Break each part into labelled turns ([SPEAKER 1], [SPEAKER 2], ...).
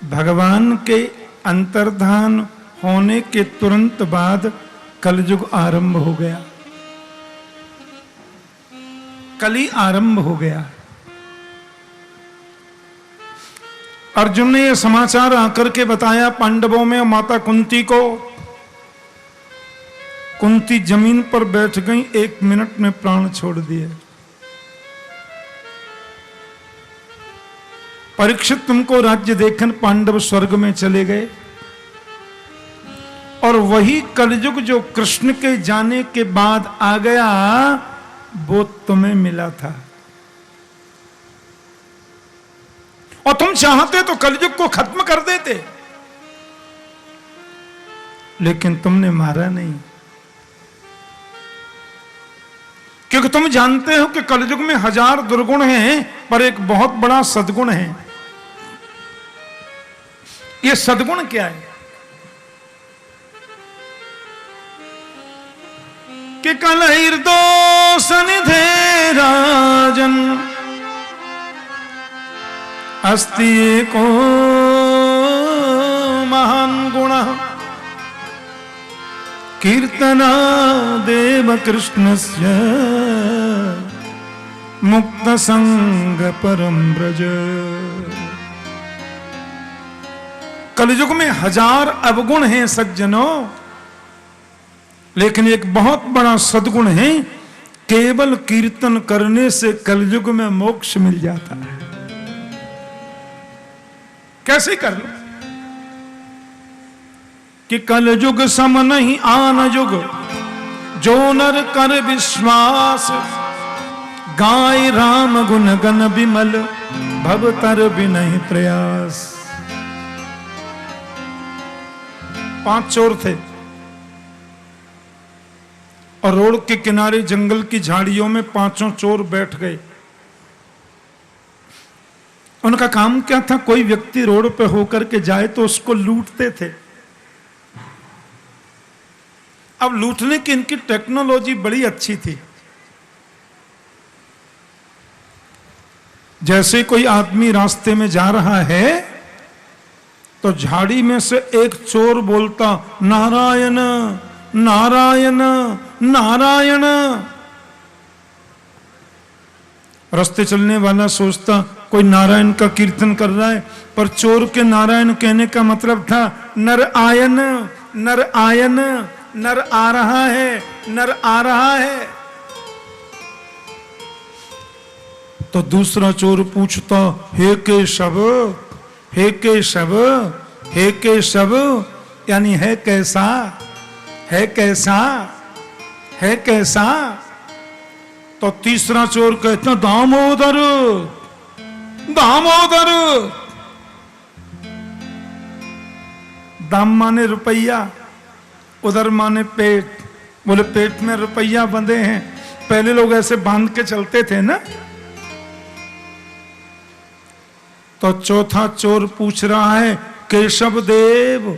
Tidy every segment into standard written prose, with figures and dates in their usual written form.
[SPEAKER 1] भगवान के अंतर्धान होने के तुरंत बाद कलयुग आरंभ हो गया। कली आरंभ हो गया। अर्जुन ने यह समाचार आकर के बताया पांडवों में माता कुंती को। कुंती जमीन पर बैठ गई, 1 मिनट में प्राण छोड़ दिए। परीक्षित तुमको राज्य देखकर पांडव स्वर्ग में चले गए। और वही कलयुग जो कृष्ण के जाने के बाद आ गया वो तुम्हें मिला था। और तुम चाहते तो कलयुग को खत्म कर देते, लेकिन तुमने मारा नहीं, क्योंकि तुम जानते हो कि कलयुग में 1000 दुर्गुण हैं पर एक बहुत बड़ा सद्गुण है। ये सद्गुण क्या है? कि कलहिर्दोष निधे राजन अस्ति एको महान गुणः कीर्तना देव कृष्णस्य मुक्त संग परम ब्रज। कलयुग में 1000 अवगुण हैं सज्जनों, लेकिन एक बहुत बड़ा सद्गुण है, केवल कीर्तन करने से कलयुग में मोक्ष मिल जाता है। कैसे कर लो? कि कलयुग सम नहीं आन युग, जो नर कर विश्वास, गाय राम गुण गण बिमल, भव तर बिनहि प्रयास। 5 चोर थे और रोड के किनारे जंगल की झाड़ियों में 5 चोर बैठ गए। उनका काम क्या था? कोई व्यक्ति रोड पे होकर के जाए तो उसको लूटते थे। अब लूटने की इनकी टेक्नोलॉजी बड़ी अच्छी थी। जैसे कोई आदमी रास्ते में जा रहा है तो झाड़ी में से एक चोर बोलता, नारायण नारायण नारायण। रास्ते चलने वाला सोचता कोई नारायण का कीर्तन कर रहा है, पर चोर के नारायण कहने का मतलब था नर आयन, नर आयन, नर आ रहा है, नर आ रहा है। तो दूसरा चोर पूछता, हे केशव, हे केशव, हे केशव, यानी है कैसा, है कैसा, है कैसा। तो तीसरा चोर कहता, दामोदर, दामोदर। दाम माने रुपया, उधर माने पेट। बोले पेट में रुपया बंधे हैं। पहले लोग ऐसे बांध के चलते थे ना। तो चौथा चोर पूछ रहा है, केशव देव,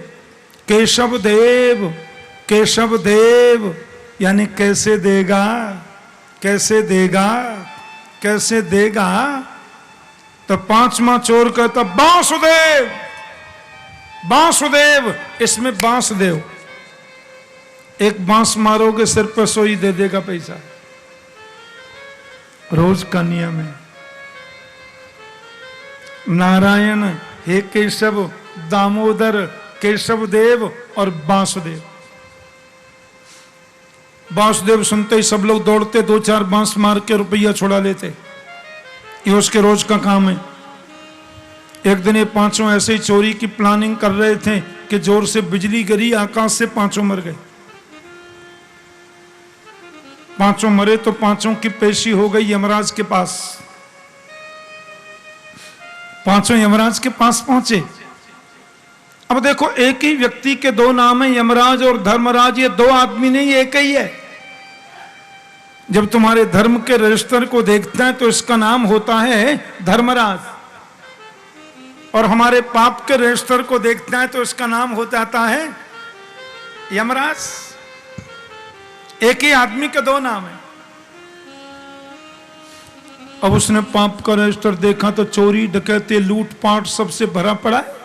[SPEAKER 1] केशव देव, केशव देव, यानी कैसे देगा, कैसे देगा, कैसे देगा। तो 5वां चोर कहता, बांसुदेव, बांसुदेव, इसमें बांसदेव। एक बांस मारोगे सिर पर सोई दे देगा पैसा। रोज का नियम है। नारायण, हे केशव, दामोदर, केशव देव और बांसुदेव। बांसुदेव सुनते ही सब लोग दौड़ते, 2-4 बांस मार के रुपया छुड़ा लेते। ये उसके रोज का काम है। एक दिन ये 5 ऐसे ही चोरी की प्लानिंग कर रहे थे कि जोर से बिजली गिरी, आकाश से 5 मर गए। 5 मरे तो 5 की पेशी हो गई यमराज के पास। 5 यमराज के पास पहुंचे। अब देखो, एक ही व्यक्ति के 2 नाम है, यमराज और धर्मराज। ये 2 आदमी नहीं, एक ही है। जब तुम्हारे धर्म के रजिस्टर को देखता है तो इसका नाम होता है धर्मराज, और हमारे पाप के रजिस्टर को देखता है तो इसका नाम हो जाता है यमराज। एक ही आदमी के 2 नाम है। अब उसने पाप का रजिस्टर देखा तो चोरी, डकैती, लूटपाट सबसे भरा पड़ा है।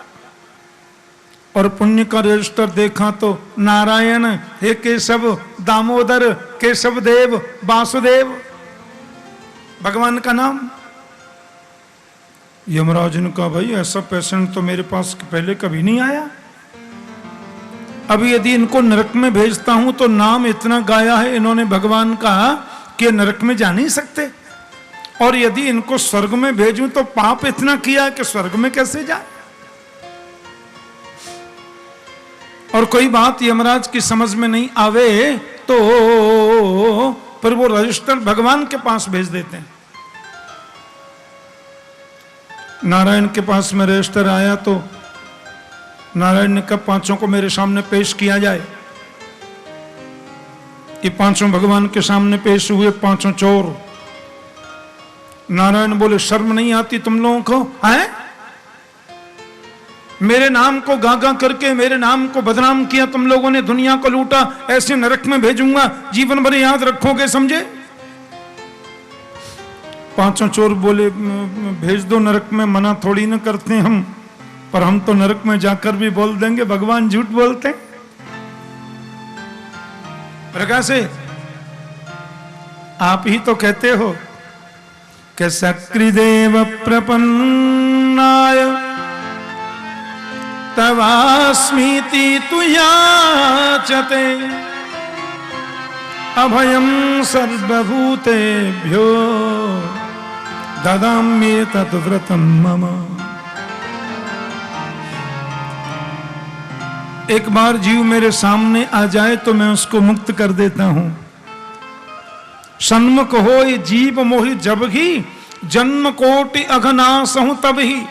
[SPEAKER 1] और पुण्य का रजिस्टर देखा तो नारायण, हे केशव, दामोदर, केशव देव, वासुदेव, भगवान का नाम। यमराज ने कहा भाई ऐसा पेशेंट तो मेरे पास पहले कभी नहीं आया। अभी यदि इनको नरक में भेजता हूं तो नाम इतना गाया है इन्होंने भगवान का कि नरक में जा नहीं सकते, और यदि इनको स्वर्ग में भेजूं तो पाप इतना किया कि स्वर्ग में कैसे जाए। और कोई बात यमराज की समझ में नहीं आवे तो पर वो रजिस्टर भगवान के पास भेज देते हैं। नारायण के पास में रजिस्टर आया तो नारायण ने कहा पांचों को मेरे सामने पेश किया जाए। ये पांचों भगवान के सामने पेश हुए, पांचों चोर। नारायण बोले शर्म नहीं आती तुम लोगों को, हैं? मेरे नाम को गागा करके मेरे नाम को बदनाम किया तुम लोगों ने, दुनिया को लूटा, ऐसे नरक में भेजूंगा, जीवन भर याद रखोगे, समझे? पांचों चोर बोले भेज दो नरक में, मना थोड़ी न करते हम, पर हम तो नरक में जाकर भी बोल देंगे भगवान झूठ बोलते हैं। कैसे? आप ही तो कहते हो कि सक्रिदेव प्रपन्नाय तवास्मीति तुयाचते अभयं सर्वभूतेभ्यो ददाम्येतत् व्रतं मम। एक बार जीव मेरे सामने आ जाए तो मैं उसको मुक्त कर देता हूं। सन्मुख होय जीव मोहि जब ही, जन्म कोटि अघनाश हूं तब ही।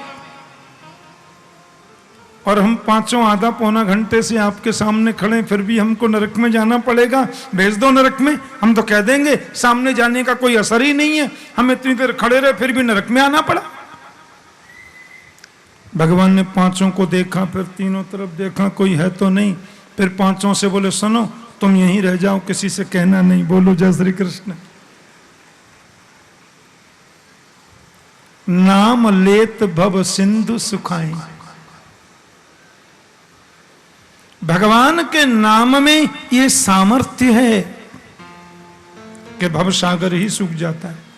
[SPEAKER 1] और हम पांचों आधा पौना घंटे से आपके सामने खड़े, फिर भी हमको नरक में जाना पड़ेगा, भेज दो नरक में। हम तो कह देंगे सामने जाने का कोई असर ही नहीं है, हम इतनी देर खड़े रहे फिर भी नरक में आना पड़ा। भगवान ने पांचों को देखा, फिर तीनों तरफ देखा, कोई है तो नहीं। फिर पांचों से बोले सुनो तुम यहीं रह जाओ, किसी से कहना नहीं। बोलो जय श्री कृष्ण। नाम लेत भव सिंधु सुखाई। भगवान के नाम में ये सामर्थ्य है कि भवसागर ही सूख जाता है।